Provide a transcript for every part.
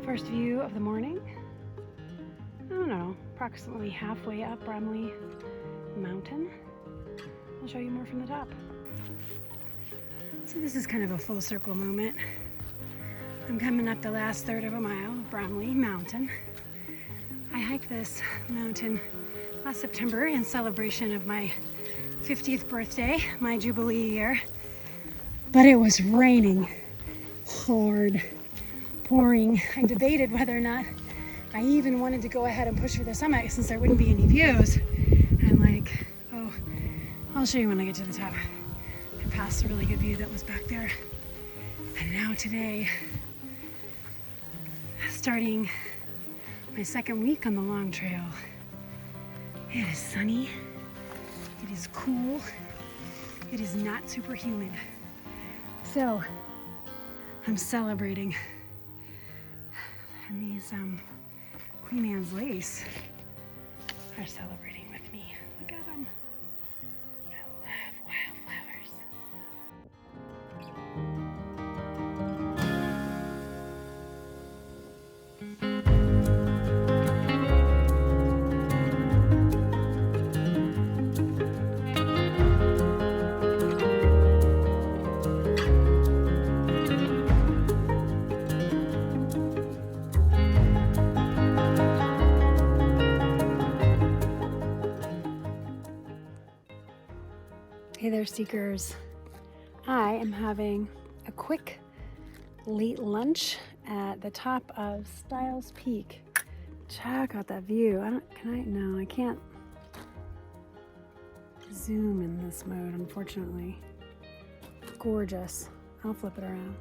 First view of the morning. I don't know, approximately halfway up Bramley Mountain. I'll show you more from the top. So this is kind of a full circle moment. I'm coming up the last third of a mile of Bramley Mountain. I hiked this mountain last September in celebration of my 50th birthday, my Jubilee year. But it was raining hard, pouring. I debated whether or not I even wanted to go ahead and push for the summit since there wouldn't be any views. I'm like, oh, I'll show you when I get to the top. I passed a really good view that was back there. And now today, starting my second week on the long trail. It is sunny, it is cool, it is not super humid. So, I'm celebrating. And these Queen Anne's lace are celebrating with me. Look at them. I love wildflowers. Hey there, seekers. I am having a quick late lunch at the top of Styles Peak. Check out that view. No, I can't zoom in this mode, unfortunately. Gorgeous. I'll flip it around.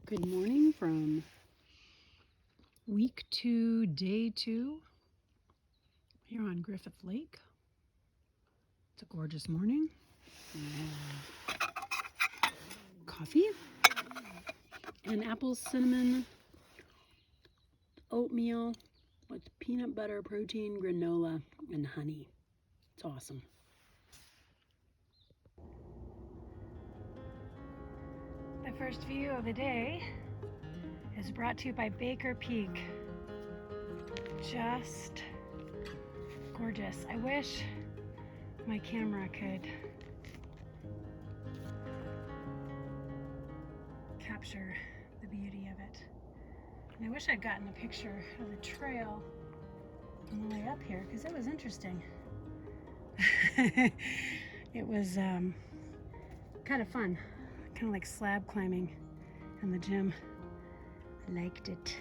Good morning from week 2, day 2, here on Griffith Lake. It's a gorgeous morning. Coffee and apple cinnamon oatmeal with peanut butter, protein, granola, and honey. It's awesome. The first view of the day is brought to you by Baker Peak. Just gorgeous. I wish my camera could capture the beauty of it. And I wish I'd gotten a picture of the trail on the way up here because it was interesting. It was kind of fun. Kind of like slab climbing in the gym. I liked it,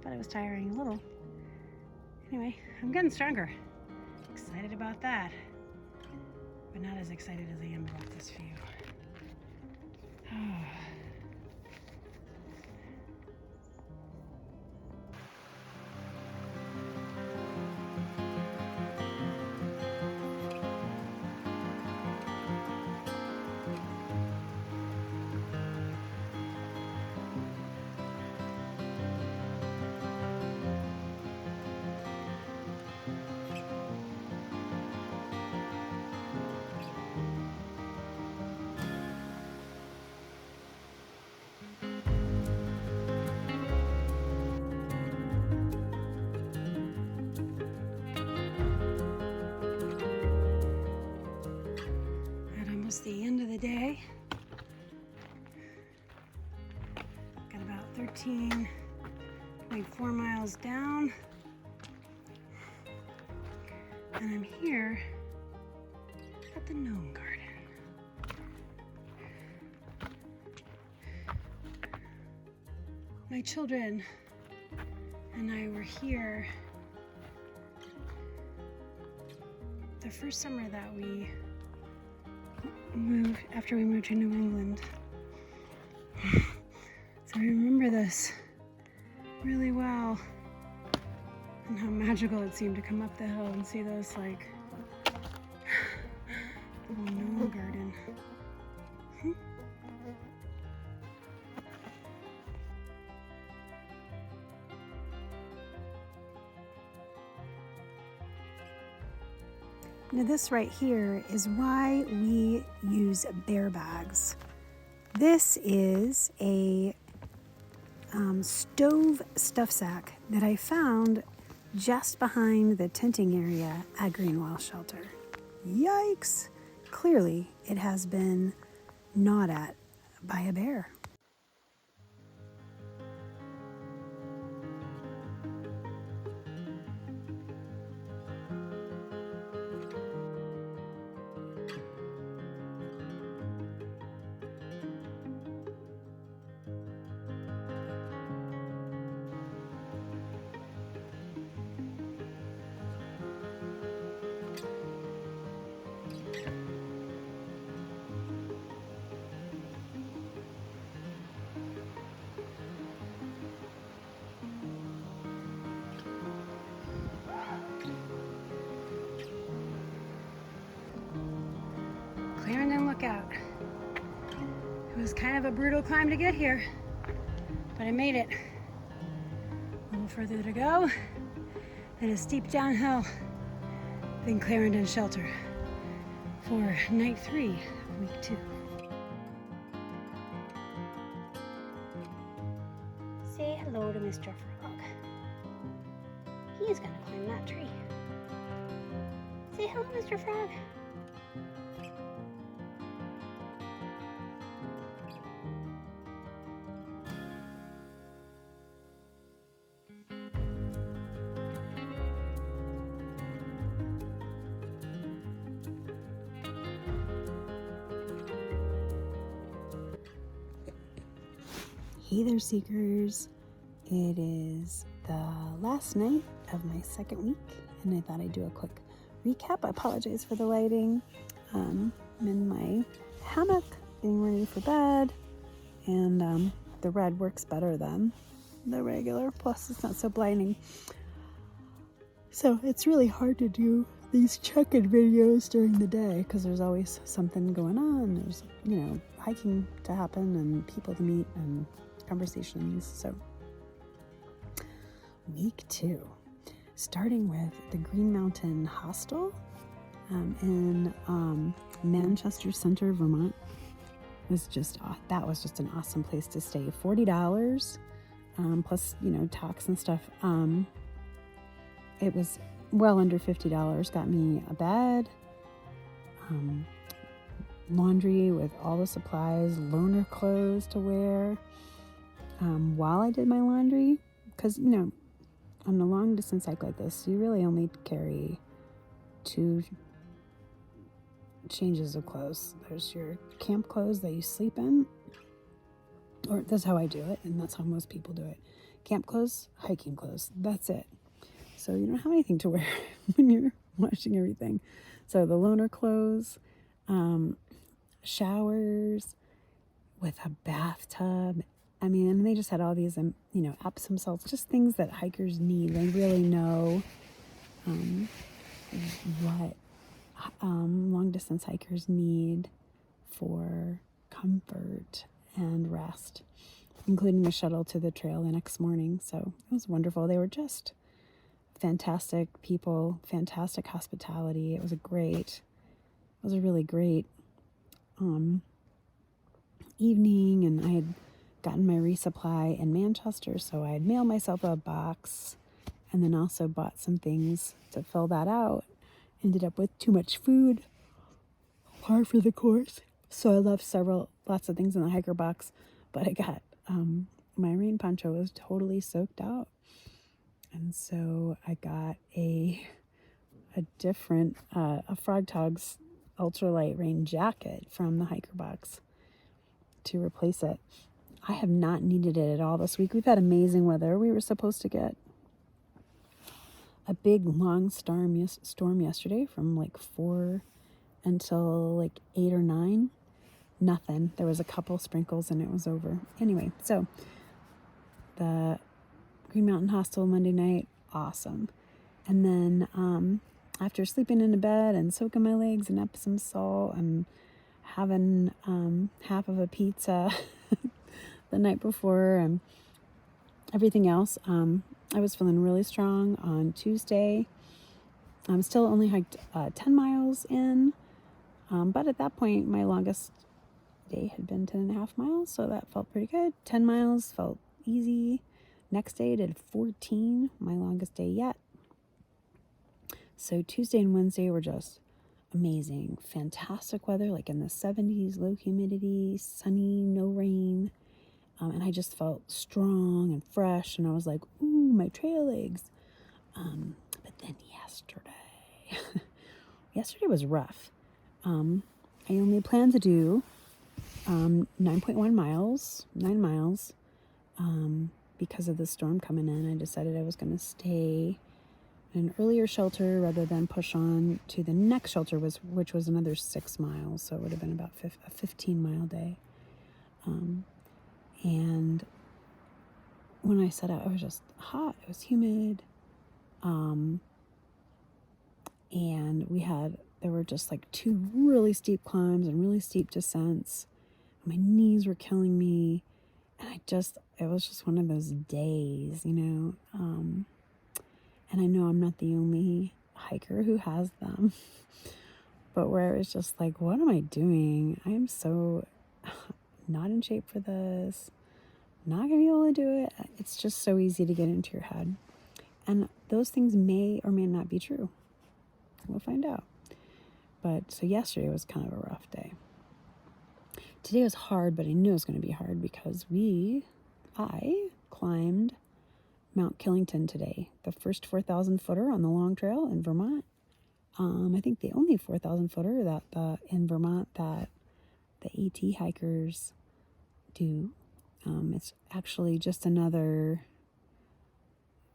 but it was tiring a little. Anyway, I'm getting stronger. Excited about that, but not as excited as I am about this view. The end of the day. Got about 13.4 miles down, and I'm here at the Gnome Garden. My children and I were here the first summer that we after we moved to New England. So I remember this really well, and how magical it seemed to come up the hill and see this like little gnome garden. Now this right here is why we use bear bags. This is a stove stuff sack that I found just behind the tenting area at Greenwell Shelter. Yikes! Clearly it has been gnawed at by a bear. Clarendon Lookout. It was kind of a brutal climb to get here, but I made it. A little further to go, and a steep downhill, then Clarendon Shelter for night 3 of week 2. Say hello to Mr. Frog. He's gonna climb that tree. Say hello, Mr. Frog. Hey there, seekers. It is the last night of my second week, and I thought I'd do a quick recap. I apologize for the lighting. I'm in my hammock, getting ready for bed, and the red works better than the regular, plus it's not so blinding. So it's really hard to do these check-in videos during the day because there's always something going on. There's, hiking to happen and people to meet and conversations. So week 2, starting with the Green Mountain Hostel in Manchester Center, Vermont. That was just an awesome place to stay. $40 plus tax and stuff. It was well under $50. Got me a bed, laundry with all the supplies, loaner clothes to wear while I did my laundry, because on a long distance hike like this, you really only carry 2 changes of clothes. There's your camp clothes that you sleep in, or that's how I do it, and that's how most people do it. Camp clothes, hiking clothes, that's it. So you don't have anything to wear when you're washing everything. So the loaner clothes, showers with a bathtub. And they just had all these, Epsom salts, just things that hikers need. They really know what long distance hikers need for comfort and rest, including a shuttle to the trail the next morning. So it was wonderful. They were just fantastic people, fantastic hospitality. It was a really great evening, and I had gotten my resupply in Manchester, so I had mailed myself a box and then also bought some things to fill that out. Ended up with too much food, par for the course. So I left lots of things in the hiker box, but I got my rain poncho was totally soaked out, and so I got a different a Frog Togs ultralight rain jacket from the hiker box to replace it. I have not needed it at all this week. We've had amazing weather. We were supposed to get a big long storm yesterday from like 4 until like 8 or 9. Nothing. There was a couple sprinkles and it was over. Anyway, so the Green Mountain Hostel Monday night, awesome. And then after sleeping in a bed and soaking my legs in Epsom salt and having half of a pizza the night before and everything else, I was feeling really strong on Tuesday. I'm still only hiked 10 miles in, but at that point my longest day had been 10.5 miles, so that felt pretty good. 10 miles felt easy. Next day I did 14, my longest day yet. So Tuesday and Wednesday were just amazing. Fantastic weather, like in the 70s, low humidity, sunny, no rain. And I just felt strong and fresh, and I was like, ooh, my trail legs. But then yesterday was rough. I only planned to do 9.1 miles, 9 miles. Because of the storm coming in, I decided I was going to stay in an earlier shelter rather than push on to the next shelter, which was another 6 miles. So it would have been about a 15-mile day. And when I set out, it was just hot. It was humid. And there were just like 2 really steep climbs and really steep descents. My knees were killing me. And it was just one of those days, you know. And I know I'm not the only hiker who has them. But where it's just like, what am I doing? I am so not in shape for this. Not gonna be able to do it. It's just so easy to get into your head. And those things may or may not be true. We'll find out. But so yesterday was kind of a rough day. Today was hard, but I knew it was going to be hard because I climbed Mount Killington today, the first 4,000 footer on the Long Trail in Vermont. I think the only 4,000 footer that in Vermont that the AT hikers do. It's actually just another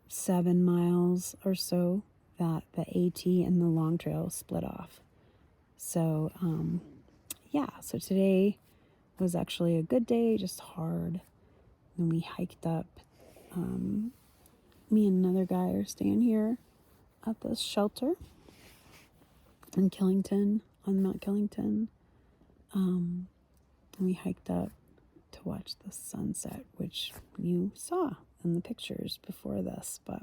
7 miles or so that the AT and the Long Trail split off. So, so today was actually a good day, just hard. And we hiked up. Me and another guy are staying here at this shelter in Killington, on Mount Killington. And we hiked up to watch the sunset, which you saw in the pictures before this, but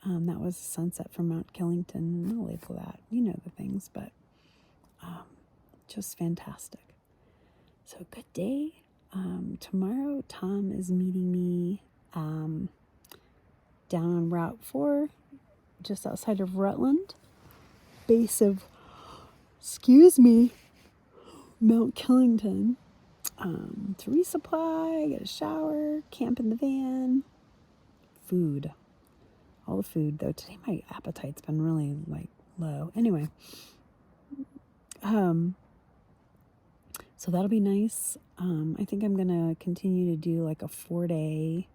that was the sunset from Mount Killington, and I'll label that, you know the things, but just fantastic. So good day. Tomorrow Tom is meeting me down on Route 4, just outside of Rutland, base of, Mount Killington, to resupply, get a shower, camp in the van, food, all the food, though today my appetite's been really low. Anyway, so that'll be nice. I think I'm gonna continue to do like a 4-day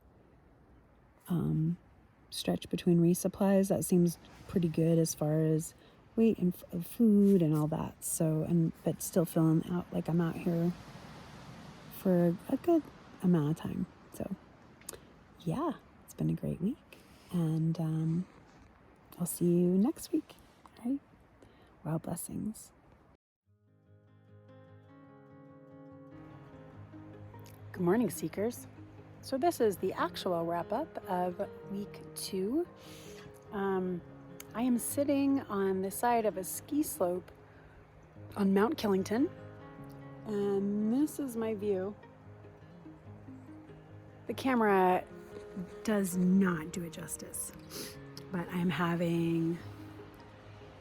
stretch between resupplies. That seems pretty good as far as weight and food and all that. So, but still feeling out like I'm out here for a good amount of time. So yeah, it's been a great week, and I'll see you next week. All right, wild blessings. Good morning, Seekers. So this is the actual wrap-up of week 2. I am sitting on the side of a ski slope on Mount Killington, and this is my view. The camera does not do it justice, but I'm having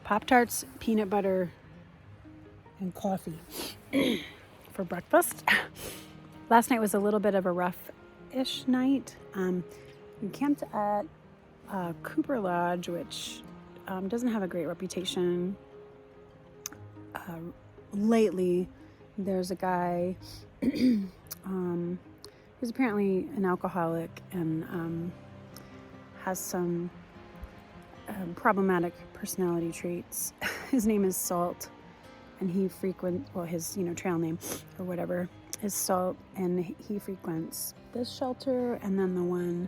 Pop-Tarts, peanut butter, and coffee for breakfast. Last night was a little bit of a rough-ish night. We camped at Cooper Lodge, which doesn't have a great reputation. Lately, there's a guy who's apparently an alcoholic and has some problematic personality traits. His name is Salt, and he his, trail name or whatever is Salt, and he frequents this shelter and then the one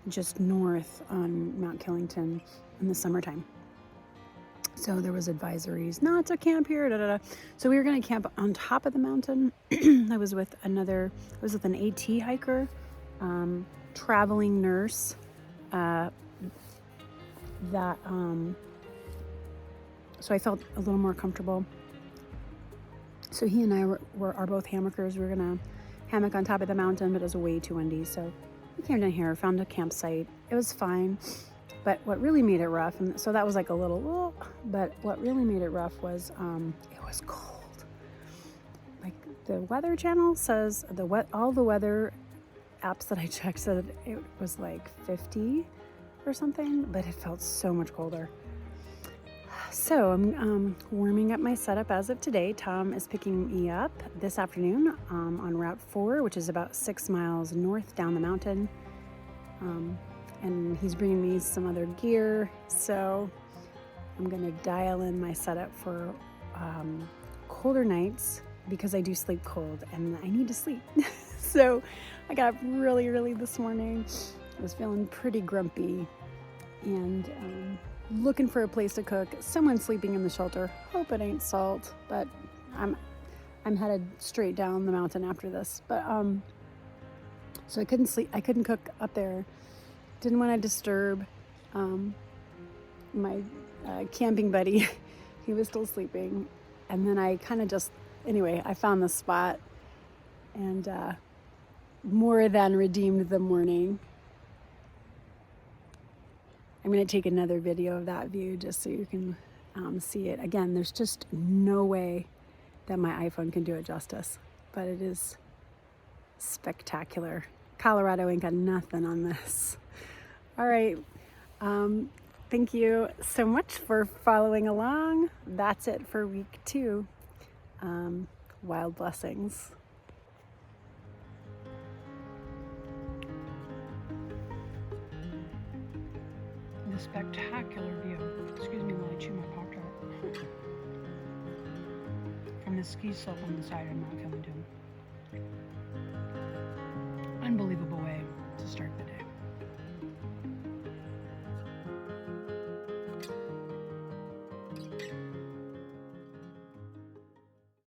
just north on Mount Killington in the summertime. So there was advisories not to camp here, So we were going to camp on top of the mountain. I was with an AT hiker, traveling nurse, so I felt a little more comfortable. So he and I are both hammockers. We were going to hammock on top of the mountain, but it was way too windy. So we came down here, found a campsite. It was fine. But what really made it rough, and so that was like a little, but what really made it rough was it was cold. Like the Weather Channel says, all the weather apps that I checked said it was like 50 or something, but it felt so much colder. So I'm warming up my setup as of today. Tom is picking me up this afternoon on Route 4, which is about 6 miles north down the mountain. And he's bringing me some other gear. So I'm going to dial in my setup for colder nights because I do sleep cold and I need to sleep. So I got up really early this morning. I was feeling pretty grumpy and looking for a place to cook. Someone's sleeping in the shelter. Hope it ain't Salt, but I'm headed straight down the mountain after this. But so I couldn't sleep. I couldn't cook up there. Didn't want to disturb my camping buddy. He was still sleeping. And then I kind of I found the spot and more than redeemed the morning. I'm going to take another video of that view just so you can see it. Again, there's just no way that my iPhone can do it justice, but it is spectacular. Colorado ain't got nothing on this. All right. Thank you so much for following along. That's it for week 2. Wild blessings. The spectacular view. Excuse me while I chew my Pop-Tart. From the ski slope on the side of Mount Killington. Unbelievable way to start the day.